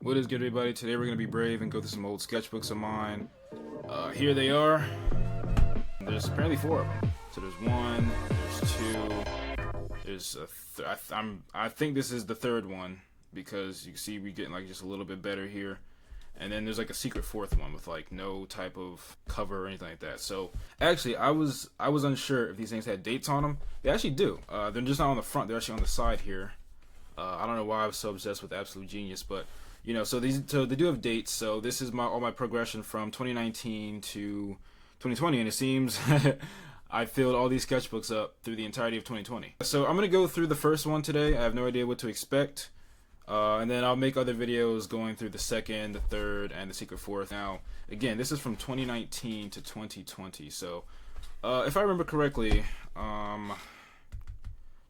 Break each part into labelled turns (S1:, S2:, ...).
S1: What is good, everybody? Today we're going to be brave and go through some old sketchbooks of mine. Here they are. There's apparently 4 of them. So there's 1, there's 2, there's I think this is the 3rd one, because you can see we're getting like just a little bit better here. And then there's like a secret 4th one with like no type of cover or anything like that. So actually, I was unsure if these things had dates on them. They actually do. They're just not on the front. They're actually on the side here. I don't know why I was so obsessed with Absolute Genius, but you know, so they do have dates. So this is all my progression from 2019 to 2020, and it seems I filled all these sketchbooks up through the entirety of 2020. So I'm gonna go through the first one today. I have no idea what to expect, and then I'll make other videos going through the 2nd, the 3rd, and the secret 4th. Now, again, this is from 2019 to 2020. So if I remember correctly, trying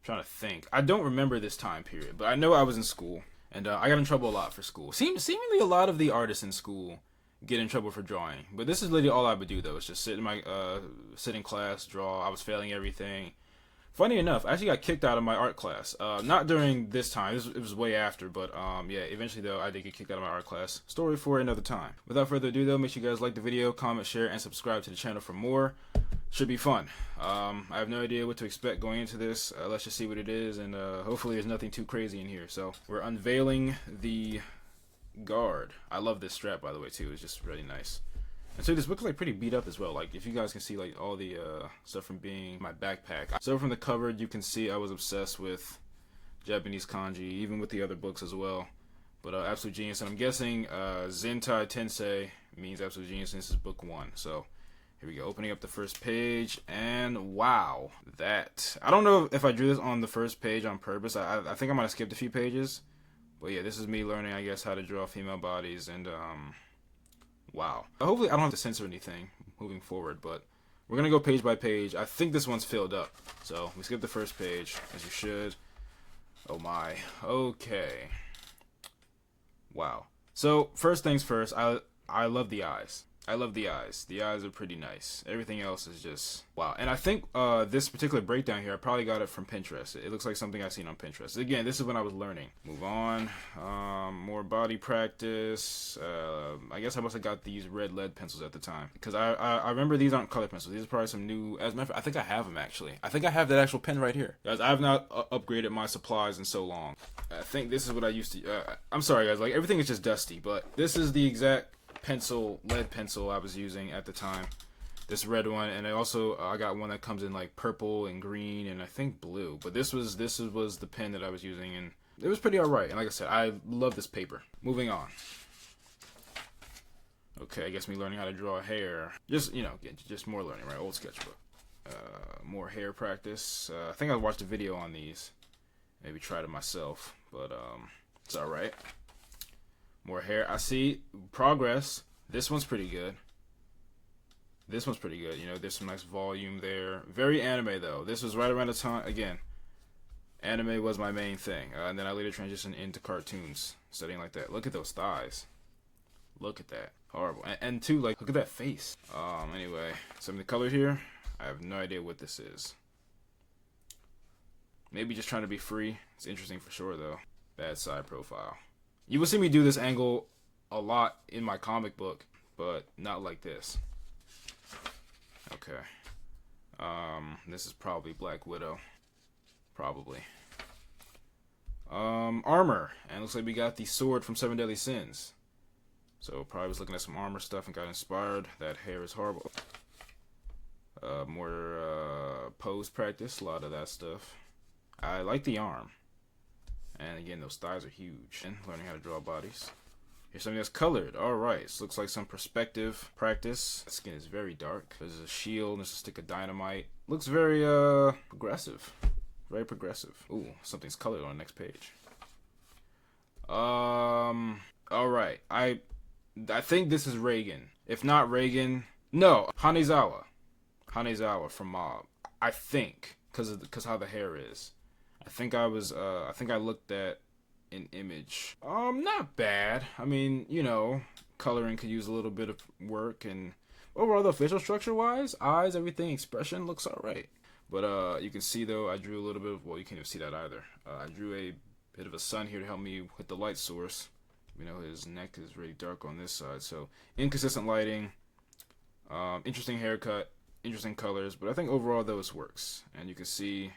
S1: to think. I don't remember this time period, but I know I was in school, and I got in trouble a lot for school. Seemingly a lot of the artists in school get in trouble for drawing, but this is literally all I would do though. Is just sit in class, draw. I was failing everything. Funny enough, I actually got kicked out of my art class. Not during this time. It was way after, but yeah, eventually though, I did get kicked out of my art class. Story for another time. Without further ado though, make sure you guys like the video, comment, share, and subscribe to the channel for more. Should be fun. I have no idea what to expect going into this. Let's just see what it is, and hopefully there's nothing too crazy in here. So we're unveiling the guard. I love this strap, by the way, too. It's just really nice. And so this book is like pretty beat up as well. Like if you guys can see like all the stuff from being my backpack. So from the cover you can see I was obsessed with Japanese kanji, even with the other books as well. But Absolute Genius, and I'm guessing Zentai Tensei means Absolute Genius, and this is book 1. So here we go, opening up the first page, and wow, that, I don't know if I drew this on the first page on purpose. I think I might have skipped a few pages, but yeah, this is me learning, I guess, how to draw female bodies, and wow. Hopefully I don't have to censor anything moving forward, but we're gonna go page by page. I think this one's filled up, so we skip the first page, as you should. Oh my, okay. Wow. So first things first, I love the eyes. I love the eyes. The eyes are pretty nice. Everything else is just wow. And I think this particular breakdown here, I probably got it from Pinterest. It looks like something I've seen on Pinterest. Again, this is when I was learning. Move on. More body practice. I guess I must have got these red lead pencils at the time, because I remember these aren't color pencils. These are probably some new. As a matter of fact, I think I have them actually. I think I have that actual pen right here. Guys, I have not upgraded my supplies in so long. I think this is what I used to. I'm sorry, guys. Like everything is just dusty, but this is the exact lead pencil I was using at the time, this red one, and I got one that comes in like purple and green and I think blue, but this was the pen that I was using, and it was pretty alright. And like I said, I love this paper. Moving on. Okay, I guess me learning how to draw hair, just, you know, just more learning, right? Old sketchbook. More hair practice. I think I watched a video on these, maybe tried it myself, but it's alright. More hair. I see progress. This one's pretty good. This one's pretty good. You know, there's some nice volume there. Very anime, though. This was right around the time, again, anime was my main thing. And then I later transitioned into cartoons, studying like that. Look at those thighs. Look at that. Horrible. And too, like, look at that face. Anyway, some of the color here, I have no idea what this is. Maybe just trying to be free. It's interesting for sure, though. Bad side profile. You will see me do this angle a lot in my comic book, but not like this. Okay. This is probably Black Widow. Probably. Armor. And looks like we got the sword from 7 Deadly Sins. So probably was looking at some armor stuff and got inspired. That hair is horrible. More pose practice. A lot of that stuff. I like the arm. And again, those thighs are huge. And learning how to draw bodies. Here's something that's colored. Alright, this looks like some perspective practice. The skin is very dark. There's a shield, there's a stick of dynamite. Looks very progressive. Very progressive. Ooh, something's colored on the next page. Alright. I think this is Reagan. If not Reagan, no, Hanezawa. Hanezawa from Mob. I think, because how the hair is. I think I looked at an image. Not bad. I mean, you know, coloring could use a little bit of work, and overall, the facial structure wise, eyes, everything, expression looks alright. But you can see though, I drew a little bit of, well, you can't even see that either. I drew a bit of a sun here to help me with the light source. We know his neck is really dark on this side, so inconsistent lighting, interesting haircut, interesting colors, but I think overall though this works. And you can see,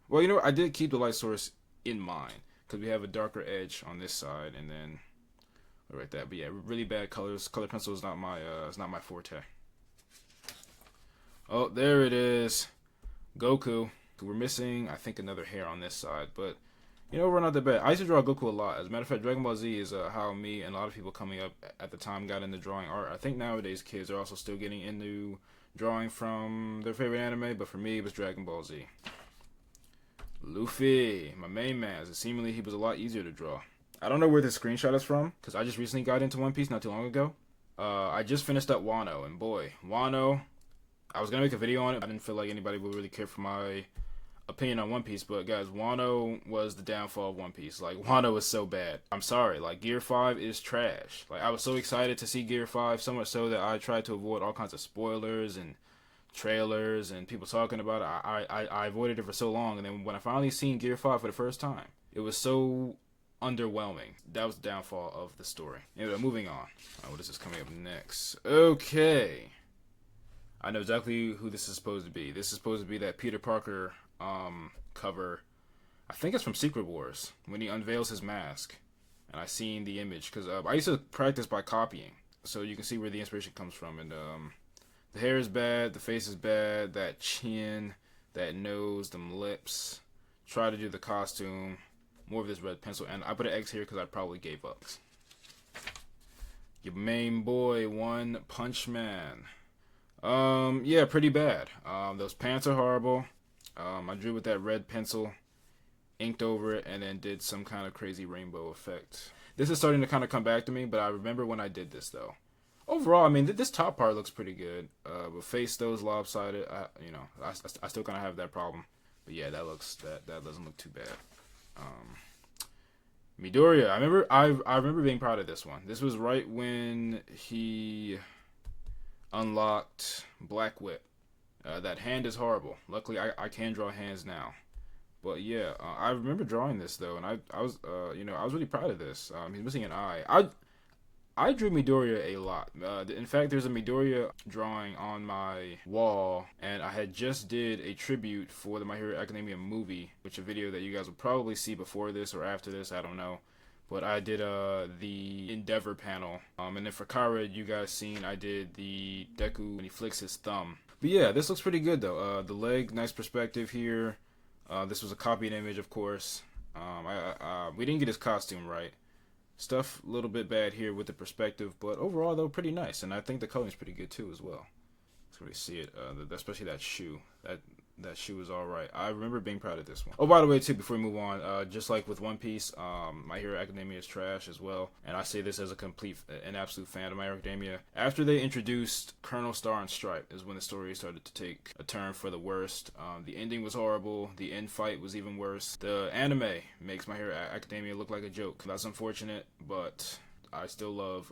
S1: well, you know what? I did keep the light source in mind because we have a darker edge on this side, and then right there. But yeah, really bad colors. Color pencil is not my forte. Oh, there it is, Goku. We're missing, I think, another hair on this side, but you know, we're not that bad. I used to draw Goku a lot. As a matter of fact, Dragon Ball Z is how me and a lot of people coming up at the time got into drawing art. I think nowadays kids are also still getting into drawing from their favorite anime, but for me, it was Dragon Ball Z. Luffy, my main man. Seemingly, he was a lot easier to draw. I don't know where this screenshot is from, because I just recently got into One Piece not too long ago. I just finished up Wano, and boy, Wano, I was going to make a video on it. I didn't feel like anybody would really care for my opinion on One Piece, but guys, Wano was the downfall of One Piece. Like, Wano was so bad. I'm sorry, like, Gear 5 is trash. Like, I was so excited to see Gear 5, so much so that I tried to avoid all kinds of spoilers and trailers and people talking about it. I avoided it for so long, and then when I finally seen Gear 5 for the first time, it was so underwhelming. That was the downfall of the story. Anyway, moving on. What is this coming up next? Okay. I know exactly who this is supposed to be. This is supposed to be that Peter Parker cover. I think it's from Secret Wars when he unveils his mask, and I seen the image because I used to practice by copying, so you can see where the inspiration comes from. And the hair is bad, the face is bad, that chin, that nose, them lips. Try to do the costume, more of this red pencil, and I put an X here because I probably gave up. Your main boy, One Punch Man. Yeah, pretty bad. Those pants are horrible. I drew with that red pencil, inked over it, and then did some kind of crazy rainbow effect. This is starting to kind of come back to me, but I remember when I did this, though. Overall, I mean, this top part looks pretty good. But face, though, is lopsided. I still kind of have that problem. But yeah, that doesn't look too bad. Midoriya, I remember being proud of this one. This was right when he unlocked Black Whip. That hand is horrible. Luckily, I can draw hands now. But yeah, I remember drawing this though, and I was really proud of this. He's missing an eye. I drew Midoriya a lot. In fact, there's a Midoriya drawing on my wall, and I had just did a tribute for the My Hero Academia movie, which a video that you guys will probably see before this or after this, I don't know. But I did the Endeavor panel, and then for Kara, you guys seen I did the Deku when he flicks his thumb. But yeah, this looks pretty good though. The leg, nice perspective here. This was a copied image, of course. We didn't get his costume right. Stuff a little bit bad here with the perspective, but overall though pretty nice, and I think the coloring's pretty good too as well. Let's really see it, especially that shoe. That shoe is all right. I remember being proud of this one. Oh, by the way, too, before we move on, just like with One Piece, My Hero Academia is trash as well. And I say this as an absolute fan of My Hero Academia. After they introduced Colonel Star and Stripe is when the story started to take a turn for the worst. The ending was horrible. The end fight was even worse. The anime makes My Hero Academia look like a joke. That's unfortunate, but I still love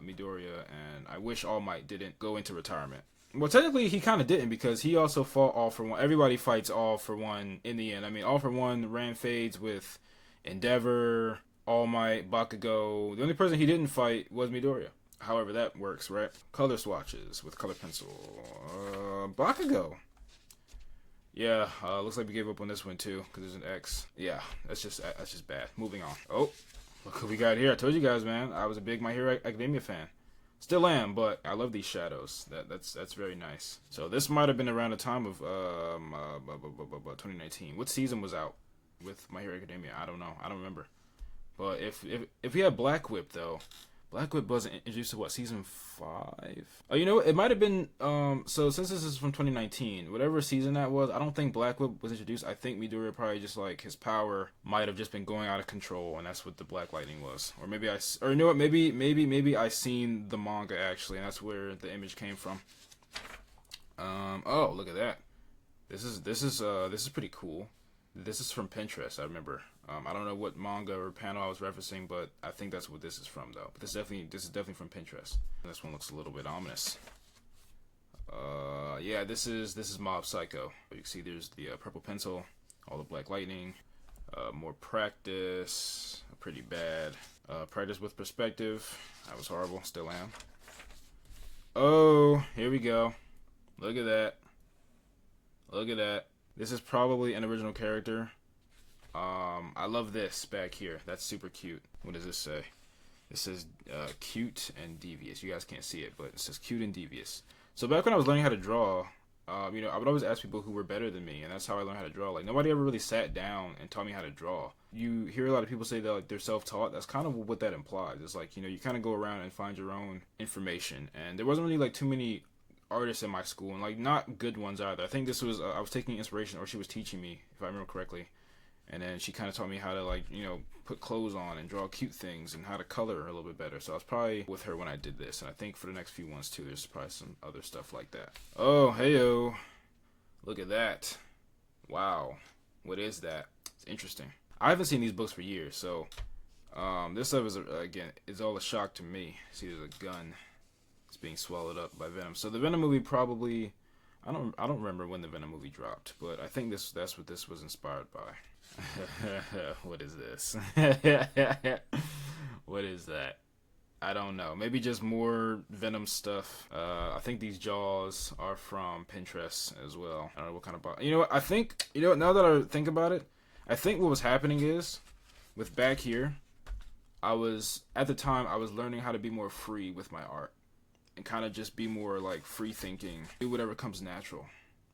S1: Midoriya, and I wish All Might didn't go into retirement. Well, technically, he kind of didn't because he also fought All For One. Everybody fights All For One in the end. I mean, All For One ran fades with Endeavor, All Might, Bakugo. The only person he didn't fight was Midoriya. However, that works, right? Color swatches with color pencil. Bakugo. Yeah, looks like we gave up on this one too because there's an X. Yeah, that's just bad. Moving on. Oh, look who we got here. I told you guys, man. I was a big My Hero Academia fan. Still am, but I love these shadows. That's very nice. So this might have been around the time of 2019. What season was out with My Hero Academia? I don't know. I don't remember. But if we had Black Whip though, Black Whip wasn't introduced to what, season 5? Oh, you know what? It might have been so since this is from 2019, whatever season that was, I don't think Black Whip was introduced. I think Midoriya probably just like his power might have just been going out of control, and that's what the Black Lightning was. Or maybe you know what? Maybe I seen the manga actually, and that's where the image came from. Oh, look at that. This is pretty cool. This is from Pinterest, I remember. I don't know what manga or panel I was referencing, but I think that's what this is from, though. But this is definitely from Pinterest. This one looks a little bit ominous. Yeah, this is Mob Psycho. You can see there's the purple pencil, all the Black Lightning, more practice, pretty bad. Practice with perspective. That was horrible. Still am. Oh, here we go. Look at that. Look at that. This is probably an original character. I love this back here. That's super cute. What does this say? It says cute and devious. You guys can't see it, but it says cute and devious. So back when I was learning how to draw, I would always ask people who were better than me, and that's how I learned how to draw. Like, nobody ever really sat down and taught me how to draw. You hear a lot of people say that, like, they're self-taught. That's kind of what that implies. It's like, you kind of go around and find your own information. And there wasn't really, like, too many artists in my school, and, like, not good ones either. I think this was, I was taking inspiration, or she was teaching me, if I remember correctly. And then she kind of taught me how to, like, put clothes on and draw cute things and how to color a little bit better. So I was probably with her when I did this. And I think for the next few ones, too, there's probably some other stuff like that. Oh, hey-o. Look at that. Wow. What is that? It's interesting. I haven't seen these books for years, so this stuff is, again, it's all a shock to me. See, there's a gun. It's being swallowed up by Venom. So the Venom movie probably... I don't remember when the Venom movie dropped, but I think that's what this was inspired by. What is this? What is that? I don't know. Maybe just more Venom stuff. I think these jaws are from Pinterest as well. I don't know what kind of box. You know what? I think, now that I think about it, I think what was happening is, with back here, at the time, I was learning how to be more free with my art. And kind of just be more, like, free thinking. Do whatever comes natural.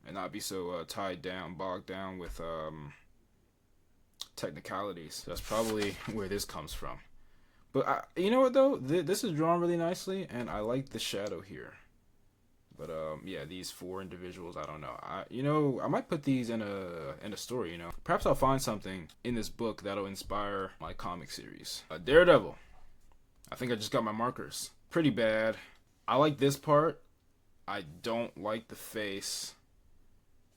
S1: And not be so bogged down with, technicalities. That's probably where this comes from. But you know what though? This is drawn really nicely, and I like the shadow here. But yeah, these four individuals, I don't know. I might put these in a story. Perhaps I'll find something in this book that'll inspire my comic series. Daredevil. I think I just got my markers. Pretty bad. I like this part. I don't like the face.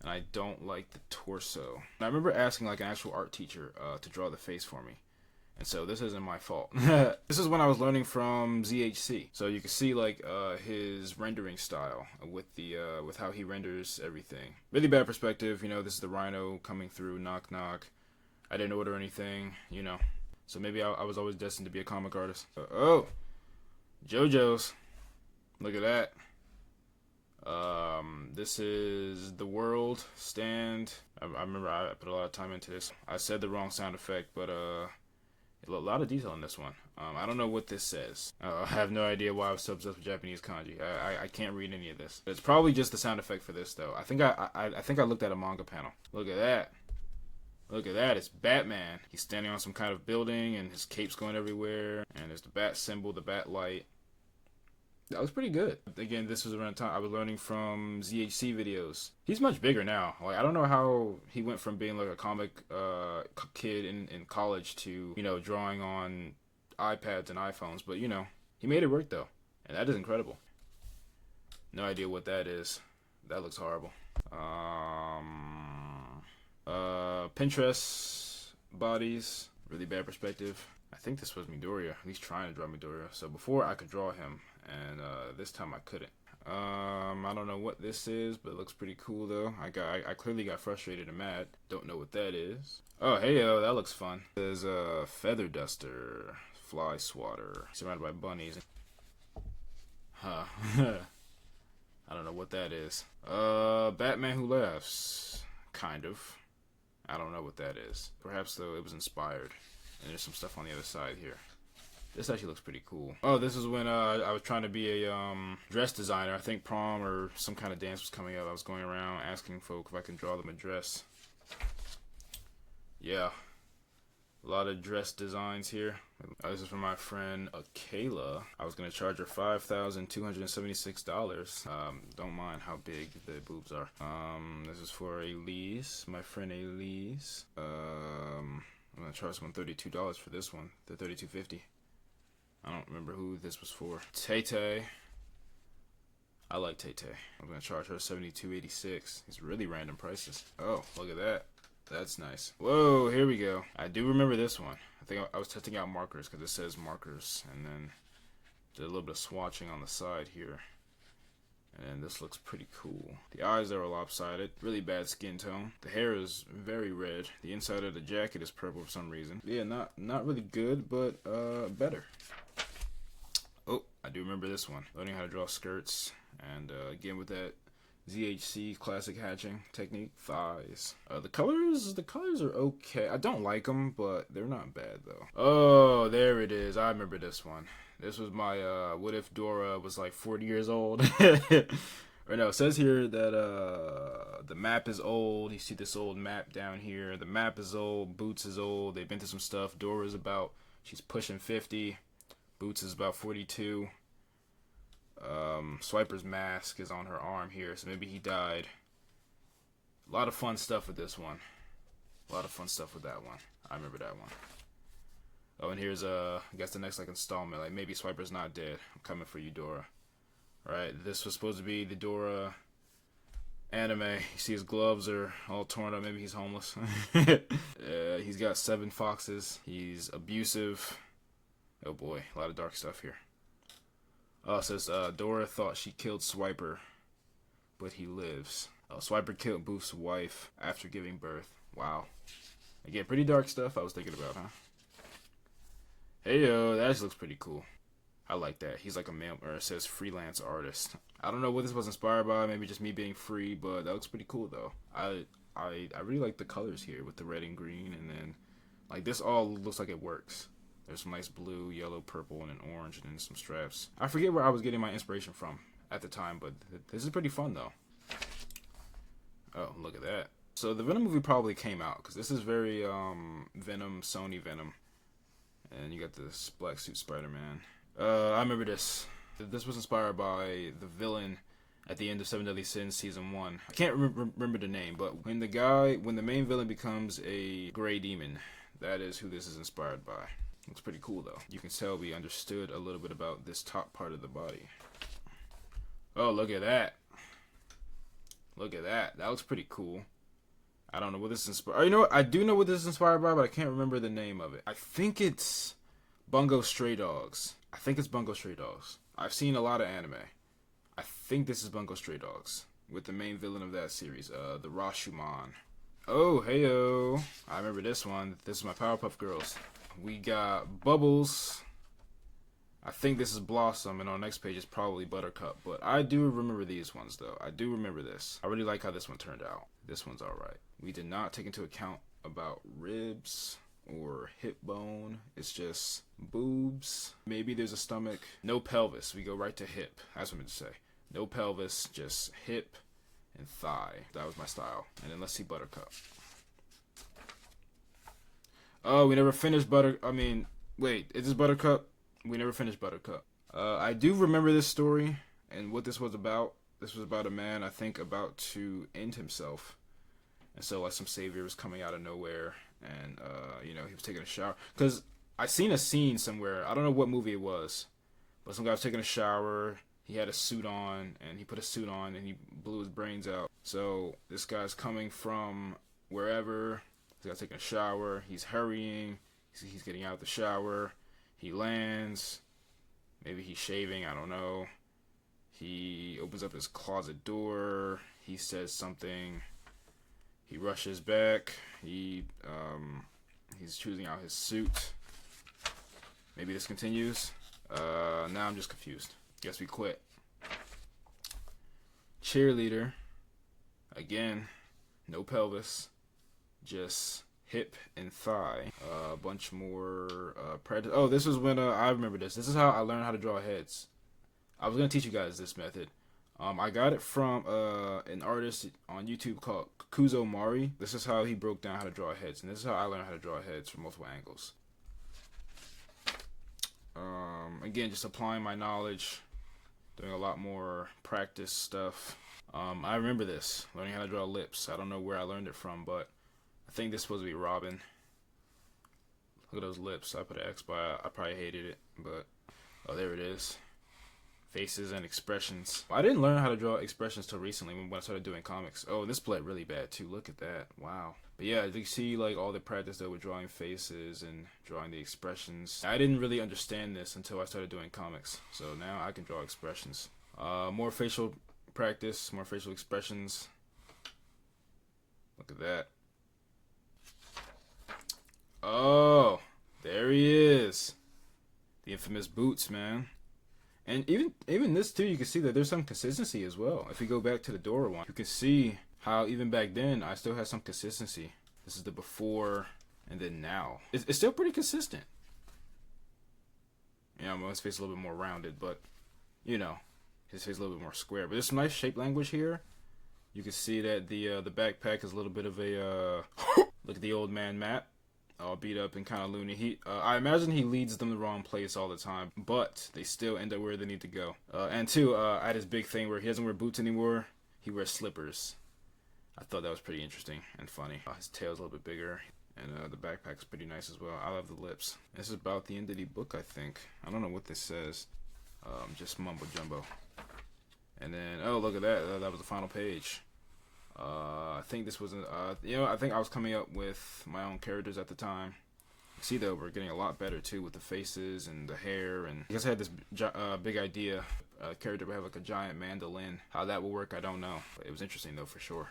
S1: And I don't like the torso. And I remember asking like an actual art teacher to draw the face for me. And so this isn't my fault. This is when I was learning from ZHC. So you can see like his rendering style with how he renders everything. Really bad perspective. This is the Rhino coming through. Knock knock. I didn't order anything. So maybe I was always destined to be a comic artist. Oh, JoJo's. Look at that. This is The World Stand. I remember I put a lot of time into this. I said the wrong sound effect, but a lot of detail in this one. I don't know what this says. I have no idea why I was so obsessed with Japanese kanji. I can't read any of this. It's probably just the sound effect for this though. I think I looked at a manga panel. Look at that. Look at that. It's Batman. He's standing on some kind of building and his cape's going everywhere. And there's the bat symbol, the bat light. That was pretty good. Again, this was around the time I was learning from ZHC videos. He's much bigger now. Like, I don't know how he went from being like a comic kid in college to, drawing on iPads and iPhones. But, he made it work though. And that is incredible. No idea what that is. That looks horrible. Pinterest bodies. Really bad perspective. I think this was Midoriya. At least trying to draw Midoriya. So before I could draw him. And this time I couldn't. I don't know what this is, but it looks pretty cool though. I clearly got frustrated and mad. Don't know what that is. Oh, hey yo, that looks fun. There's a feather duster, fly swatter, surrounded by bunnies. Huh. I don't know what that is. Batman Who Laughs, kind of. I don't know what that is. Perhaps though it was inspired. And there's some stuff on the other side here. This actually looks pretty cool. Oh, this is when I was trying to be a dress designer. I think prom or some kind of dance was coming up. I was going around asking folk if I can draw them a dress. Yeah. A lot of dress designs here. This is from my friend Kayla. I was going to charge her $5,276. Don't mind how big the boobs are. This is for Elise, my friend Elise. I'm going to charge someone $32 for this one. They're $32.50. I don't remember who this was for. Tay-Tay. I like Tay-Tay. I'm going to charge her $72.86. These really random prices. Oh, look at that. That's nice. Whoa, here we go. I do remember this one. I think I was testing out markers because it says markers. And then did a little bit of swatching on the side here. And this looks pretty cool. The eyes are lopsided. Really bad skin tone. The hair is very red. The inside of the jacket is purple for some reason. Yeah, not really good, but better. Oh, I do remember this one. Learning how to draw skirts. And again with that ZHC classic hatching technique. Thighs. The colors are okay. I don't like them, but they're not bad though. Oh, there it is. I remember this one. This was my what if Dora was like 40 years old. Or no, it says here that the map is old. You see this old map down here. The map is old. Boots is old. They've been through some stuff. Dora's she's pushing 50. Boots is about 42. Swiper's mask is on her arm here, so maybe he died. A lot of fun stuff with this one. A lot of fun stuff with that one. I remember that one. Oh, and here's I guess the next like installment. Like maybe Swiper's not dead. I'm coming for you, Dora. All right, this was supposed to be the Dora anime. You see his gloves are all torn up. Maybe he's homeless. He's got 7 foxes. He's abusive. Oh boy, a lot of dark stuff here. Oh, it says Dora thought she killed Swiper, but he lives. Oh, Swiper killed Boof's wife after giving birth. Wow. Again, pretty dark stuff I was thinking about, huh? Hey yo, that just looks pretty cool. I like that. He's like a male, or it says freelance artist. I don't know what this was inspired by. Maybe just me being free, but that looks pretty cool though. I really like the colors here with the red and green, and then like this all looks like it works. There's some nice blue, yellow, purple, and an orange, and then some straps. I forget where I was getting my inspiration from at the time, but this is pretty fun though. Oh, look at that. So the Venom movie probably came out because this is very Venom, Sony Venom. And you got this black suit Spider-Man. I remember this. This was inspired by the villain at the end of Seven Deadly Sins Season 1. I can't remember the name, but when the main villain becomes a gray demon, that is who this is inspired by. Looks pretty cool though. You can tell we understood a little bit about this top part of the body. Oh, look at that. Look at that. That looks pretty cool. I don't know what this is inspired. Oh, you know what? I do know what this is inspired by, but I can't remember the name of it. I think it's Bungo Stray Dogs. I've seen a lot of anime. I think this is Bungo Stray Dogs with the main villain of that series, the Rashomon. Oh, heyo. I remember this one. This is my Powerpuff Girls. We got Bubbles. I think this is Blossom, and on the next page is probably Buttercup. But I do remember these ones, though. I do remember this. I really like how this one turned out. This one's alright. We did not take into account about ribs or hip bone. It's just boobs. Maybe there's a stomach. No pelvis. We go right to hip. That's what I meant to say. No pelvis, just hip and thigh. That was my style. And then let's see Buttercup. Oh, we never finished wait, is this Buttercup? We never finished Buttercup. I do remember this story and what this was about. This was about a man, I think, about to end himself. And so, like, some savior was coming out of nowhere. And, he was taking a shower. Because I seen a scene somewhere. I don't know what movie it was. But some guy was taking a shower. He had a suit on. And he put a suit on. And he blew his brains out. So, this guy's coming from wherever. This guy's taking a shower. He's hurrying. He's getting out of the shower. He lands. Maybe he's shaving. I don't know. He opens up his closet door. He says something. He rushes back. He's choosing out his suit. Maybe this continues. Now I'm just confused. Guess we quit. Cheerleader. Again, no pelvis. Just hip and thigh. A bunch more predator. Oh, this was when I remember this. This is how I learned how to draw heads. I was gonna teach you guys this method. I got it from an artist on YouTube called Kuzo Mari. This is how he broke down how to draw heads, and this is how I learned how to draw heads from multiple angles. Again, just applying my knowledge, doing a lot more practice stuff. I remember this, learning how to draw lips. I don't know where I learned it from, but I think this is supposed to be Robin. Look at those lips. I put an X by it. I probably hated it, but oh, there it is. Faces and expressions. I didn't learn how to draw expressions till recently when I started doing comics. Oh, this bled really bad too. Look at that. Wow. But yeah, you see like all the practice though with drawing faces and drawing the expressions. I didn't really understand this until I started doing comics. So now I can draw expressions. More facial practice, more facial expressions. Look at that. Oh, there he is. The infamous boots, man. And even this too, you can see that there's some consistency as well. If we go back to the Dora one, you can see how even back then I still had some consistency. This is the before and then now. It's still pretty consistent. You know, his face is a little bit more rounded, but you know, his face is a little bit more square. But there's some nice shape language here. You can see that the backpack is a little bit of a look at the old man Matt. All beat up and kind of loony. I imagine he leads them the wrong place all the time, but they still end up where they need to go. And two, I had this big thing where he doesn't wear boots anymore. He wears slippers. I thought that was pretty interesting and funny. His tail's a little bit bigger, and the backpack's pretty nice as well. I love the lips. This is about the end of the book, I think. I don't know what this says. Just mumbo jumbo. And then, oh, look at that. That was the final page. I think this was, I think I was coming up with my own characters at the time. You see, though, we're getting a lot better, too, with the faces and the hair. And I guess I had this big idea. A character would have, like, a giant mandolin. How that will work, I don't know. But it was interesting, though, for sure.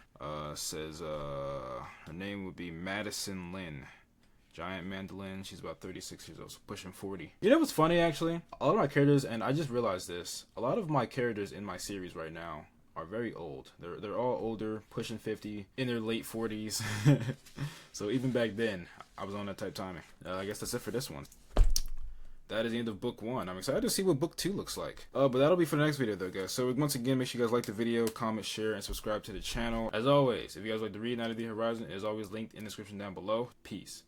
S1: Says, her name would be Madison Lynn. Giant mandolin. She's about 36 years old, so pushing 40. You know what's funny, actually? A lot of my characters, and I just realized this, a lot of my characters in my series right now are very old. They're all older, pushing 50, in their late 40s. So even back then, I was on that type timing. I guess that's it for this one. That is the end of book 1. I'm excited to see what book 2 looks like. But that'll be for the next video though, guys. So once again, make sure you guys like the video, comment, share, and subscribe to the channel. As always, if you guys like to read Night of the Horizon, it is always linked in the description down below. Peace.